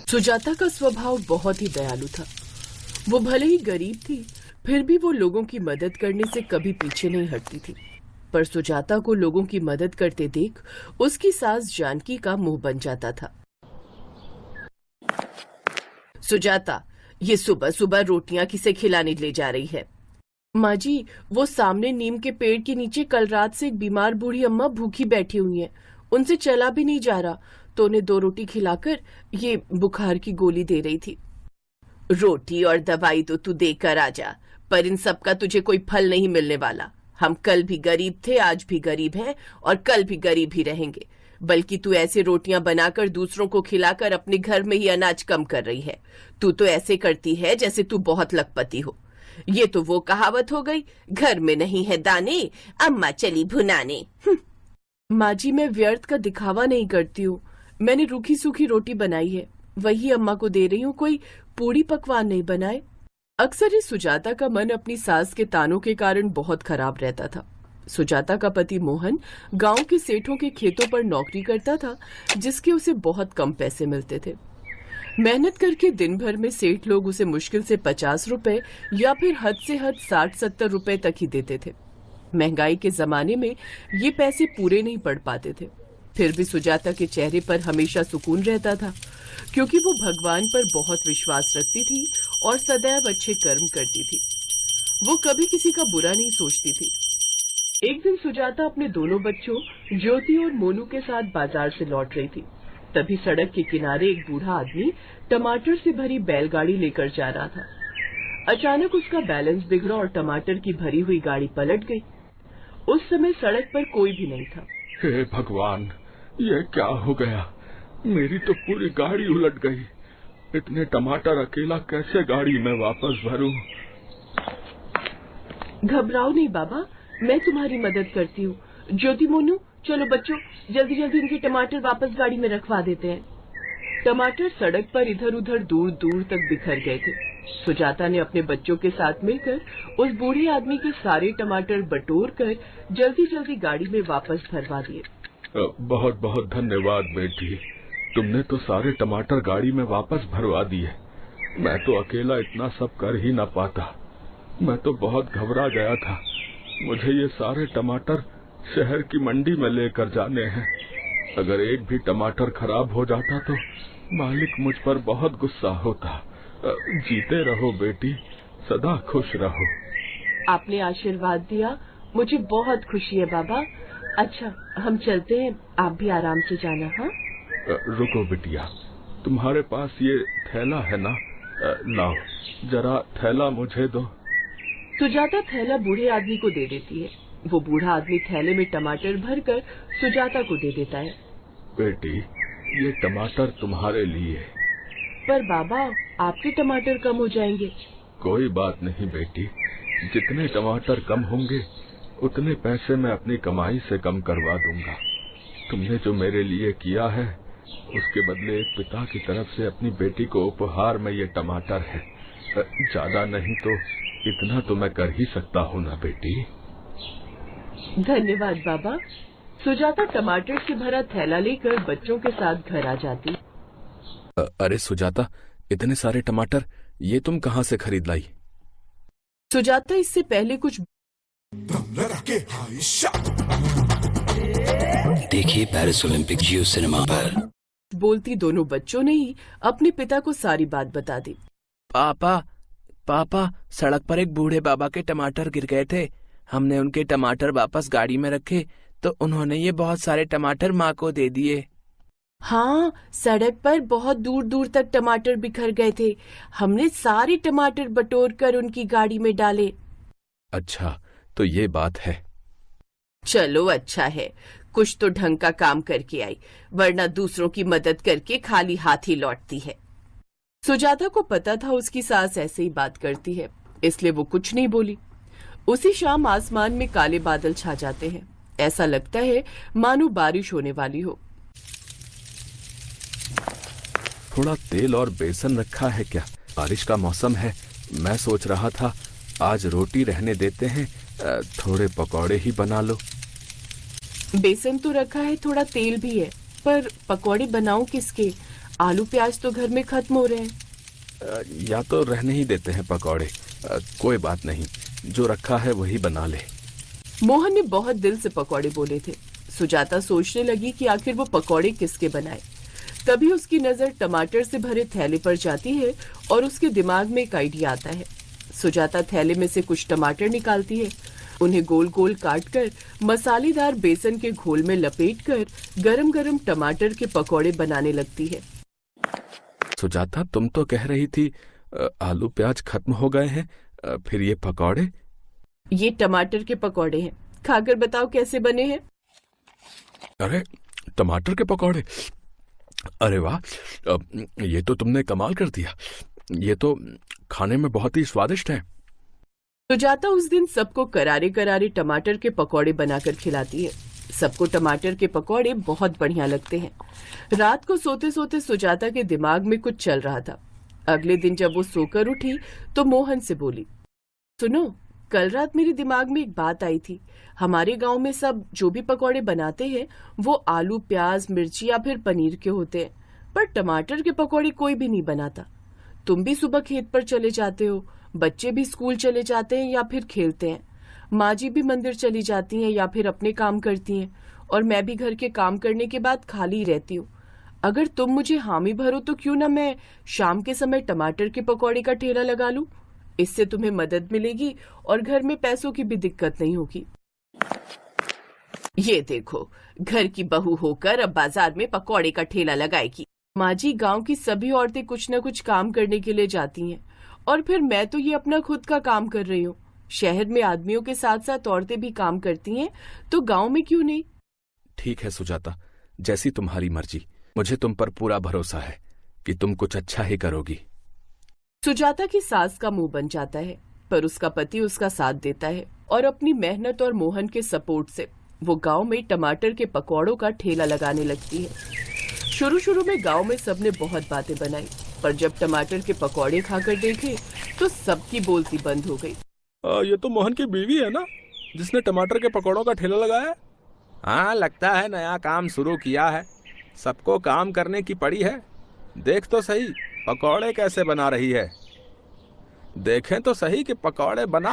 सुजाता का स्वभाव बहुत ही दयालु था। वो भले ही गरीब थी, फिर भी वो लोगों की मदद करने से कभी पीछे नहीं हटती थी। पर सुजाता को लोगों की मदद करते देख उसकी सास जानकी का मुंह बन जाता था। सुजाता, ये सुबह सुबह रोटियां किसे खिलाने ले जा रही है? माँ जी, वो सामने नीम के पेड़ के नीचे कल रात से एक बीमार बूढ़ी अम्मा भूखी बैठी हुई हैं। उनसे चला भी नहीं जा रहा, तो उन्हें 2 रोटी खिलाकर ये बुखार की गोली दे रही थी। रोटी और दवाई तो तू देकर आ जा, पर इन सब का तुझे कोई फल नहीं मिलने वाला। हम कल भी गरीब थे, आज भी गरीब हैं और कल भी गरीब ही रहेंगे। बल्कि तू ऐसे रोटियां बनाकर दूसरों को खिलाकर अपने घर में ही अनाज कम कर रही है। तू तो ऐसे करती है जैसे तू बहुत लखपति हो। ये तो वो कहावत हो गई, घर में नहीं है दाने, अम्मा चली भुनाने। माँ जी, मैं व्यर्थ का दिखावा नहीं करती हूँ। मैंने रूखी सूखी रोटी बनाई है, वही अम्मा को दे रही हूँ। कोई पूरी पकवान नहीं बनाए। अक्सर ही सुजाता का मन अपनी सास के तानों के कारण बहुत खराब रहता था। सुजाता का पति मोहन गांव के सेठों के खेतों पर नौकरी करता था, जिसके उसे बहुत कम पैसे मिलते थे। मेहनत करके दिन भर में सेठ लोग उसे मुश्किल से 50 रुपए या फिर हद से हद 60-70 रुपए तक ही देते थे। महंगाई के जमाने में ये पैसे पूरे नहीं पड़ पाते थे। फिर भी सुजाता के चेहरे पर हमेशा सुकून रहता था, क्योंकि वो भगवान पर बहुत विश्वास रखती थी और सदैव अच्छे कर्म करती थी। वो कभी किसी का बुरा नहीं सोचती थी। एक दिन सुजाता अपने दोनों बच्चों ज्योति और मोनू के साथ बाजार से लौट रही थी। तभी सड़क के किनारे एक बूढ़ा आदमी टमाटर से भरी बैलगाड़ी लेकर जा रहा था। अचानक उसका बैलेंस बिगड़ा और टमाटर की भरी हुई गाड़ी पलट गई। उस समय सड़क पर कोई भी नहीं था। हे भगवान, ये क्या हो गया? मेरी तो पूरी गाड़ी उलट गई। इतने टमाटर अकेला कैसे गाड़ी में वापस भरूं? घबराओ नहीं बाबा, मैं तुम्हारी मदद करती हूँ। ज्योति, मोनू, चलो बच्चों, जल्दी जल्दी इनके टमाटर वापस गाड़ी में रखवा देते हैं। टमाटर सड़क पर इधर उधर दूर दूर तक बिखर गए थे। सुजाता ने अपने बच्चों के साथ मिलकर उस बूढ़े आदमी के सारे टमाटर बटोर कर जल्दी जल्दी गाड़ी में वापस भरवा दिए। बहुत बहुत धन्यवाद बेटी, तुमने तो सारे टमाटर गाड़ी में वापस भरवा दिए। मैं तो अकेला इतना सब कर ही ना पाता। मैं तो बहुत घबरा गया था। मुझे ये सारे टमाटर शहर की मंडी में लेकर जाने हैं। अगर एक भी टमाटर खराब हो जाता तो मालिक मुझ पर बहुत गुस्सा होता। जीते रहो बेटी, सदा खुश रहो। आपने आशीर्वाद दिया, मुझे बहुत खुशी है बाबा। अच्छा, हम चलते हैं, आप भी आराम से जाना। हाँ, रुको बिटिया, तुम्हारे पास ये थैला है ना? लाओ जरा थैला मुझे दो। सुजाता थैला बूढ़े आदमी को दे देती है। वो बूढ़ा आदमी थैले में टमाटर भरकर सुजाता को दे देता है। बेटी, ये टमाटर तुम्हारे लिए। पर बाबा, आपके टमाटर कम हो जाएंगे। कोई बात नहीं बेटी, जितने टमाटर कम होंगे उतने पैसे मैं अपनी कमाई से कम करवा दूंगा। तुमने जो मेरे लिए किया है उसके बदले एक पिता की तरफ से अपनी बेटी को उपहार में ये टमाटर है। ज्यादा नहीं तो इतना तो मैं कर ही सकता हूँ ना बेटी। धन्यवाद बाबा। सुजाता टमाटर से भरा थैला लेकर बच्चों के साथ घर आ जाती। अरे सुजाता, इतने सारे टमाटर ये तुम कहाँ से खरीद लाई? सुजाता इससे पहले कुछ देखिए पेरिस ओलंपिक जियो सिनेमा पर। बोलती दोनों बच्चों ने ही अपने पिता को सारी बात बता दी। पापा, पापा, सड़क पर एक बूढ़े बाबा के टमाटर गिर गए थे। हमने उनके टमाटर वापस गाड़ी में रखे तो उन्होंने ये बहुत सारे टमाटर माँ को दे दिए। हाँ, सड़क पर बहुत दूर दूर तक टमाटर बिखर गए थे। हमने सारे टमाटर बटोर कर उनकी गाड़ी में डाले। अच्छा, तो ये बात है। चलो अच्छा है, कुछ तो ढंग का काम करके आई, वरना दूसरों की मदद करके खाली हाथ ही लौटती है। सुजाता को पता था उसकी सास ऐसे ही बात करती है, इसलिए वो कुछ नहीं बोली। उसी शाम आसमान में काले बादल छा जाते हैं। ऐसा लगता है मानो बारिश होने वाली हो। थोड़ा तेल और बेसन रखा है क्या? बारिश का मौसम है। मैं सोच रहा था आज रोटी रहने देते हैं, थोड़े पकौड़े ही बना लो। बेसन तो रखा है, थोड़ा तेल भी है, पर पकौड़े बनाऊं किसके? आलू प्याज तो घर में खत्म हो रहे हैं। या तो रहने ही देते हैं पकौड़े। कोई बात नहीं, जो रखा है वही बना ले। मोहन ने बहुत दिल से पकौड़े बोले थे। सुजाता सोचने लगी कि आखिर वो पकौड़े किसके बनाए। तभी उसकी नजर टमाटर से भरे थैले पर जाती है और उसके दिमाग में एक आइडिया आता है। सुजाता थैले में से कुछ टमाटर निकालती है, उन्हें गोल गोल काट कर मसालेदार बेसन के घोल में लपेटकर गरम गरम टमाटर के पकौड़े बनाने लगती है। सुजाता, तुम तो कह रही थी आलू प्याज खत्म हो गए हैं, फिर ये पकौड़े? ये टमाटर के पकौड़े हैं, खाकर बताओ कैसे बने हैं। अरे, टमाटर के पकौड़े! अरे वाह, ये तो तुमने कमाल कर दिया। ये तो खाने में बहुत ही स्वादिष्ट है। सुजाता उस दिन सबको करारे करारे टमाटर के पकौड़े बनाकर खिलाती है। सबको टमाटर के पकौड़े बहुत बढ़िया लगते हैं। रात को सोते सोते सुजाता के दिमाग में कुछ चल रहा था। अगले दिन जब वो सोकर उठी तो मोहन से बोली, सुनो, कल रात मेरे दिमाग में एक बात आई थी। हमारे गांव में सब जो भी पकौड़े बनाते हैं वो आलू प्याज मिर्ची या फिर पनीर के होते हैं, पर टमाटर के पकौड़े कोई भी नहीं बनाता। तुम भी सुबह खेत पर चले जाते हो, बच्चे भी स्कूल चले जाते हैं या फिर खेलते हैं, माँ जी भी मंदिर चली जाती हैं या फिर अपने काम करती हैं, और मैं भी घर के काम करने के बाद खाली रहती हूँ। अगर तुम मुझे हामी भरो तो क्यों ना मैं शाम के समय टमाटर के पकौड़े का ठेला लगा लूं। इससे तुम्हें मदद मिलेगी और घर में पैसों की भी दिक्कत नहीं होगी। ये देखो, घर की बहू होकर अब बाजार में पकौड़े का ठेला लगाएगी। माँ जी, गाँव की सभी औरतें कुछ न कुछ काम करने के लिए जाती हैं, और फिर मैं तो ये अपना खुद का काम कर रही हूँ। शहर में आदमियों के साथ साथ औरतें भी काम करती हैं, तो गाँव में क्यों नहीं। ठीक है सुजाता, जैसी तुम्हारी मर्जी। मुझे तुम पर पूरा भरोसा है कि तुम कुछ अच्छा ही करोगी। सुजाता की सास का मुंह बन जाता है, पर उसका पति उसका साथ देता है और अपनी मेहनत और मोहन के सपोर्ट से वो गांव में टमाटर के पकौड़ों का ठेला लगाने लगती है। शुरू शुरू में गांव में सबने बहुत बातें बनाई, पर जब टमाटर के पकौड़े खाकर देखे तो सबकी बोलती बंद हो गई। ये तो मोहन की बीवी है ना, जिसने टमाटर के पकौड़ों का ठेला लगाया? हाँ, लगता है नया काम शुरू किया है। सबको काम करने की पड़ी है। देख तो सही पकौड़े कैसे बना रही है। देखें तो सही कि पकौड़े बना